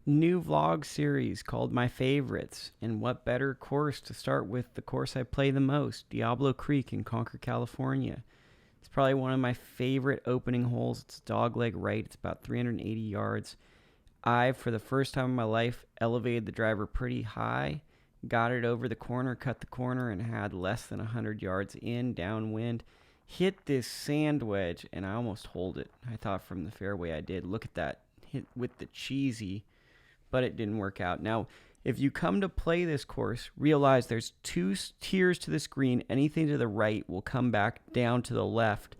New vlog series called My Favorites. And what better course to start with the course I play the most, Diablo Creek in Concord, California. It's probably one of my favorite opening holes. It's dogleg right. It's about 380 yards. I, for the first time in my life, elevated the driver pretty high, got it over the corner, cut the corner, and had less than 100 yards in, downwind. Hit this sand wedge, and I almost holed it. I thought from the fairway I did. Look at that. Hit with the cheesy, but it didn't work out. Now, if you come to play this course, realize there's two tiers to this green. Anything to the right will come back down to the left,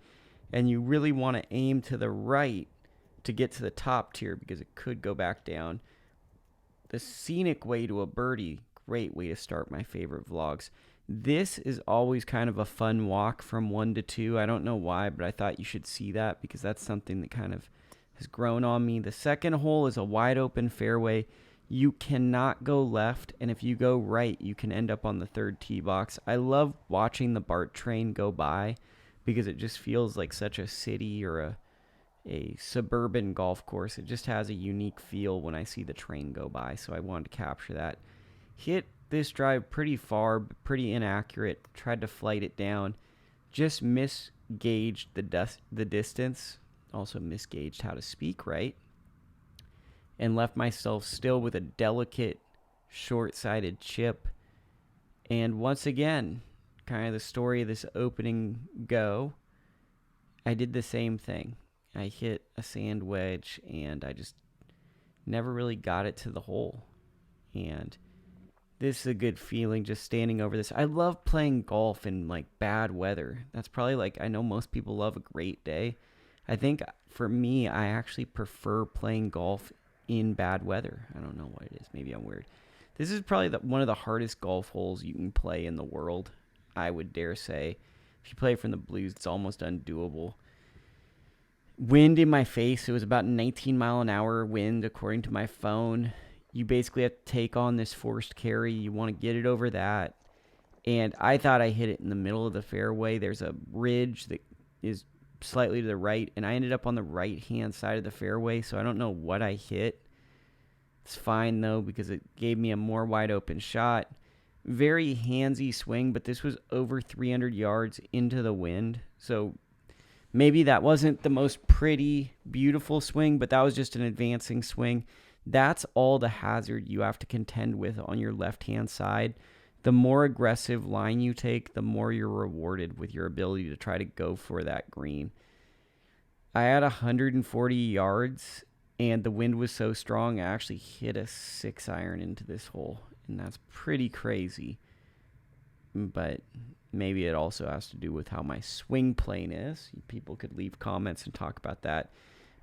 and you really want to aim to the right to get to the top tier because it could go back down. The scenic way to a birdie, great way to start my favorite vlogs. This is always kind of a fun walk from 1 to 2. I don't know why, but I thought you should see that because that's something that kind of has grown on me. The second hole is a wide open fairway. You cannot go left, and if you go right, you can end up on the third tee box. I love watching the BART train go by because it just feels like such a city or a suburban golf course. It just has a unique feel when I see the train go by, so I wanted to capture that. Hit this drive pretty far, but pretty inaccurate. Tried to flight it down. Just misgauged the distance. Also misgauged how to speak right. And left myself still with a delicate, short-sided chip. And once again, kind of the story of this opening go, I did the same thing. I hit a sand wedge, and I just never really got it to the hole. And this is a good feeling, just standing over this. I love playing golf in, like, bad weather. That's probably, like, I know most people love a great day. I think, for me, I actually prefer playing golf in bad weather. I don't know what it is. Maybe I'm weird. This is probably one of the hardest golf holes you can play in the world, I would dare say. If you play from the blues, it's almost undoable. Wind in my face. It was about 19 mile an hour wind according to my phone. You basically have to take on this forced carry. You want to get it over that. And I thought I hit it in the middle of the fairway. There's a ridge that is slightly to the right, and I ended up on the right-hand side of the fairway, so I don't know what I hit. It's fine, though, because it gave me a more wide-open shot. Very handsy swing, but this was over 300 yards into the wind, so maybe that wasn't the most pretty, beautiful swing, but that was just an advancing swing. That's all the hazard you have to contend with on your left-hand side. The more aggressive line you take, the more you're rewarded with your ability to try to go for that green. I had 140 yards, and the wind was so strong, I actually hit a 6-iron into this hole, and that's pretty crazy. But maybe it also has to do with how my swing plane is. People could leave comments and talk about that.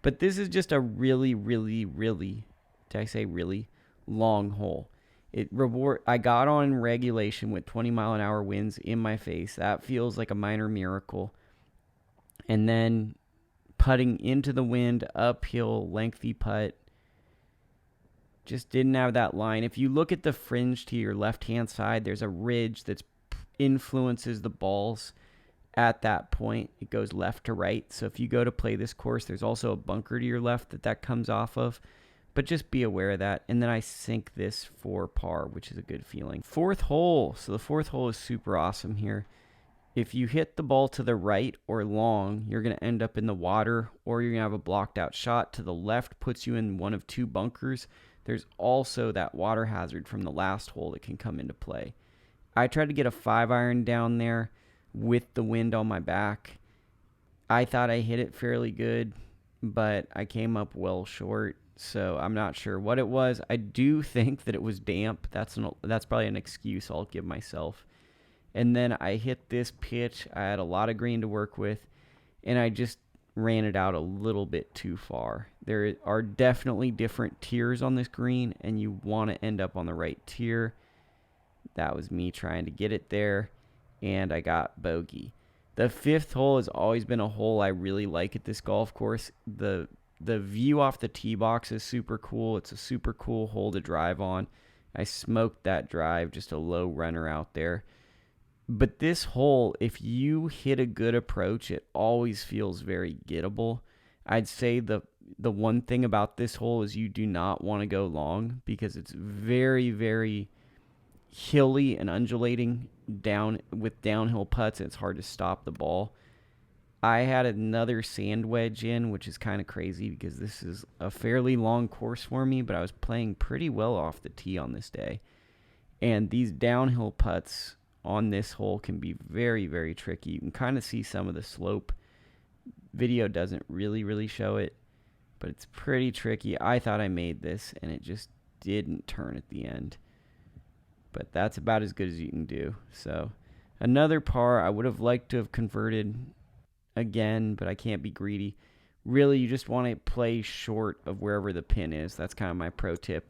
But this is just a really, really, really, did I say really, long hole. I got on regulation with 20-mile-an-hour winds in my face. That feels like a minor miracle. And then putting into the wind, uphill, lengthy putt. Just didn't have that line. If you look at the fringe to your left-hand side, there's a ridge that influences the balls at that point. It goes left to right. So if you go to play this course, there's also a bunker to your left that comes off of. But just be aware of that. And then I sink this for par, which is a good feeling. Fourth hole. So the fourth hole is super awesome here. If you hit the ball to the right or long, you're going to end up in the water, or you're going to have a blocked out shot. To the left puts you in one of two bunkers. There's also that water hazard from the last hole that can come into play. I tried to get a 5-iron down there with the wind on my back. I thought I hit it fairly good, but I came up well short. So I'm not sure what it was. I do think that it was damp. That's probably an excuse I'll give myself. And then I hit this pitch. I had a lot of green to work with, and I just ran it out a little bit too far. There are definitely different tiers on this green, and you want to end up on the right tier. That was me trying to get it there, and I got bogey. The fifth hole has always been a hole I really like at this golf course. The view off the tee box is super cool. It's a super cool hole to drive on. I smoked that drive, just a low runner out there. But this hole, if you hit a good approach, it always feels very gettable. I'd say the the one thing about this hole is you do not want to go long because it's very, very hilly and undulating down with downhill putts, and it's hard to stop the ball. I had another sand wedge in, which is kind of crazy because this is a fairly long course for me, but I was playing pretty well off the tee on this day. And these downhill putts on this hole can be very, very tricky. You can kind of see some of the slope. Video doesn't really show it, but it's pretty tricky. I thought I made this, and it just didn't turn at the end. But that's about as good as you can do. So another par. I would have liked to have converted again, but I can't be greedy. Really, you just want to play short of wherever the pin is. That's kind of my pro tip.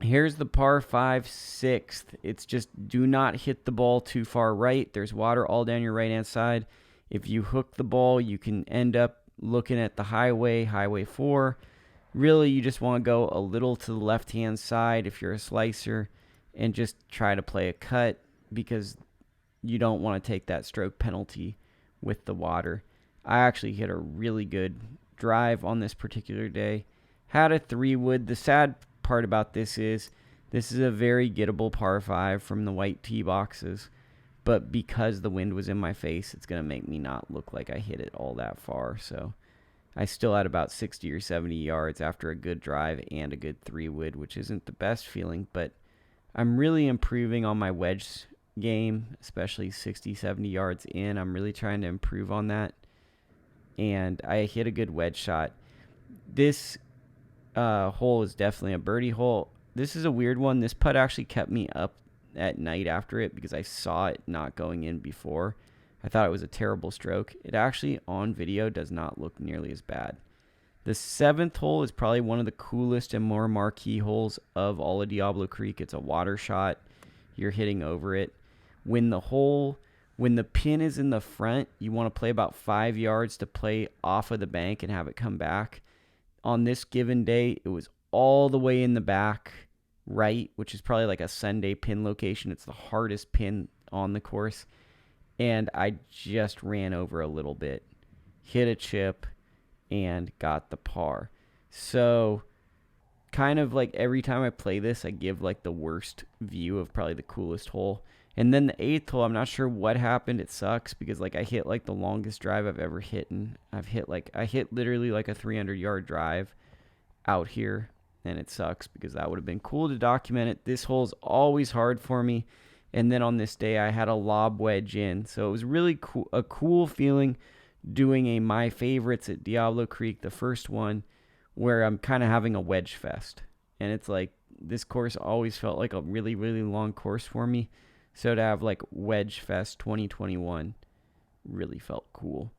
Here's the par 5 6th. It's just do not hit the ball too far right. There's water all down your right-hand side. If you hook the ball, you can end up looking at the highway 4. Really, you just want to go a little to the left-hand side if you're a slicer and just try to play a cut because you don't want to take that stroke penalty with the water. I actually hit a really good drive on this particular day. Had a 3-wood. The sad part about this is a very gettable par 5 from the white tee boxes, but because the wind was in my face, it's going to make me not look like I hit it all that far. So I still had about 60 or 70 yards after a good drive and a good 3-wood, which isn't the best feeling, but I'm really improving on my wedge game, especially 60, 70 yards in. I'm really trying to improve on that, and I hit a good wedge shot. This hole is definitely a birdie hole. This is a weird one. This putt actually kept me up at night after it because I saw it not going in before. I thought it was a terrible stroke. It actually, on video, does not look nearly as bad. The 7th hole is probably one of the coolest and more marquee holes of all of Diablo Creek. It's a water shot. You're hitting over it. When the pin is in the front, you want to play about 5 yards to play off of the bank and have it come back. On this given day, it was all the way in the back right, which is probably like a Sunday pin location. It's the hardest pin on the course. And I just ran over a little bit, hit a chip, and got the par. So kind of like every time I play this, I give like the worst view of probably the coolest hole. And then the 8th hole, I'm not sure what happened. It sucks because like I hit like the longest drive I've ever hit. And I hit literally like a 300-yard drive out here. And it sucks because that would have been cool to document it. This hole's always hard for me. And then on this day, I had a lob wedge in. So it was really cool, a cool feeling doing a My Favorites at Diablo Creek, the first one, where I'm kind of having a wedge fest. And it's like, this course always felt like a really, really long course for me. So to have like Wedge Fest 2021 really felt cool.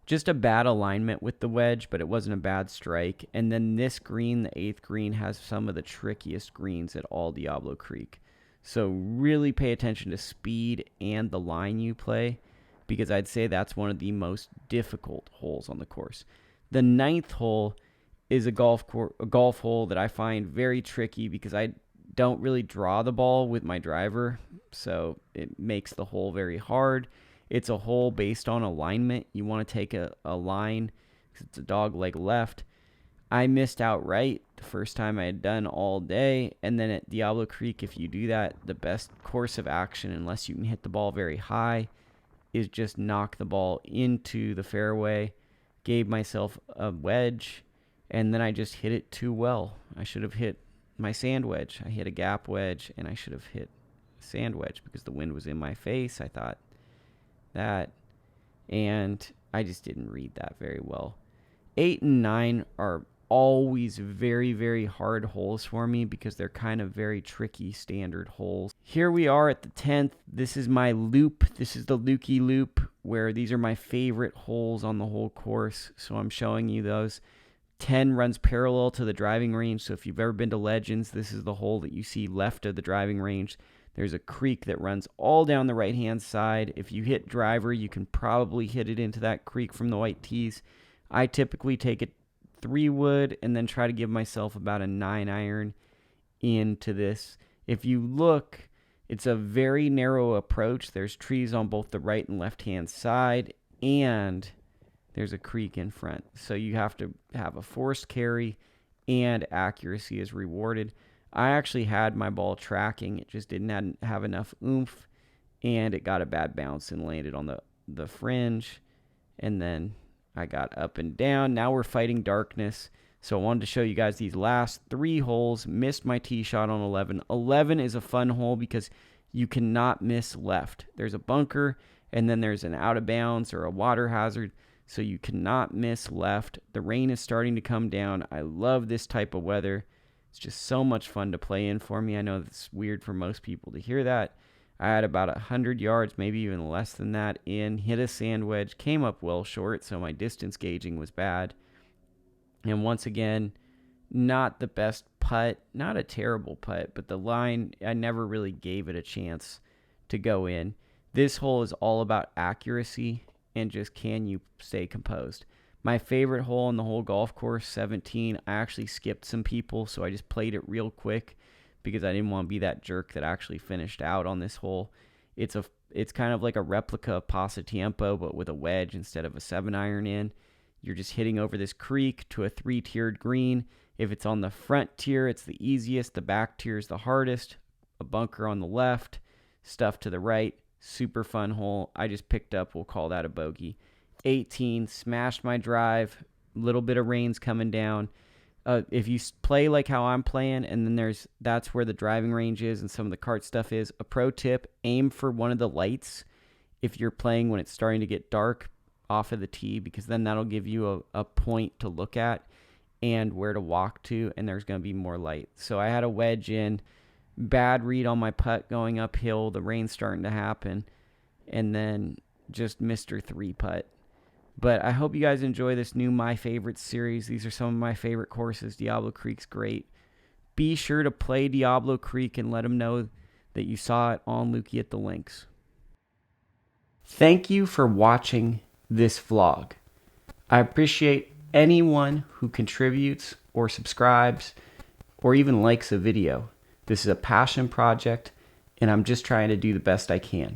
Just a bad alignment with the wedge, but it wasn't a bad strike. And then this green, the 8th green, has some of the trickiest greens at all Diablo Creek. So really pay attention to speed and the line you play, because I'd say that's one of the most difficult holes on the course. The 9th hole is a golf hole that I find very tricky because I don't really draw the ball with my driver, so it makes the hole very hard. It's a hole based on alignment. You want to take a line because it's a dog leg left. I missed outright the first time I had done all day, and then at Diablo Creek, if you do that, the best course of action, unless you can hit the ball very high, is just knock the ball into the fairway. Gave myself a wedge, and then I just hit it too well. I should have hit my sand wedge. I hit a gap wedge, and I should have hit a sand wedge because the wind was in my face. I thought that, and I just didn't read that very well. 8 and 9 are always very, very hard holes for me because they're kind of very tricky standard holes. Here we are at the 10th. This is my loop. This is the Lukie loop, where these are my favorite holes on the whole course. So I'm showing you those. 10 runs parallel to the driving range. So if you've ever been to Legends, this is the hole that you see left of the driving range. There's a creek that runs all down the right-hand side. If you hit driver, you can probably hit it into that creek from the white tees. I typically take a 3-wood and then try to give myself about a 9-iron into this. If you look, it's a very narrow approach. There's trees on both the right and left-hand side, and there's a creek in front. So you have to have a forced carry and accuracy is rewarded. I actually had my ball tracking. It just didn't have enough oomph, and it got a bad bounce and landed on the fringe. And then I got up and down. Now we're fighting darkness. So I wanted to show you guys these last 3 holes. Missed my tee shot on 11. 11 is a fun hole because you cannot miss left. There's a bunker, and then there's an out of bounds or a water hazard. So you cannot miss left. The rain is starting to come down. I love this type of weather. It's just so much fun to play in for me. I know it's weird for most people to hear that. I had about 100 yards, maybe even less than that in, hit a sand wedge, came up well short, so my distance gauging was bad. And once again, not the best putt, not a terrible putt, but the line, I never really gave it a chance to go in. This hole is all about accuracy and just can you stay composed. My favorite hole in the whole golf course, 17, I actually skipped some people, so I just played it real quick because I didn't want to be that jerk that actually finished out on this hole. It's kind of like a replica of Pasatiempo, but with a wedge instead of a 7-iron in. You're just hitting over this creek to a 3-tiered green. If it's on the front tier, it's the easiest. The back tier is the hardest. A bunker on the left, stuff to the right. Super fun hole. I just picked up, we'll call that a bogey. 18, smashed my drive. Little bit of rain's coming down. If you play like how I'm playing, and then that's where the driving range is and some of the cart stuff is. A pro tip, aim for one of the lights if you're playing when it's starting to get dark off of the tee, because then that'll give you a point to look at and where to walk to, and there's going to be more light. So I had a wedge in, bad read on my putt going uphill, the rain's starting to happen, and then just Mr. 3 putt. But I hope you guys enjoy this new My Favorites series. These are some of my favorite courses. Diablo Creek's great. Be sure to play Diablo Creek and let them know that you saw it on Lukie at the Links. Thank you for watching this vlog. I appreciate anyone who contributes or subscribes or even likes a video. This is a passion project, and I'm just trying to do the best I can.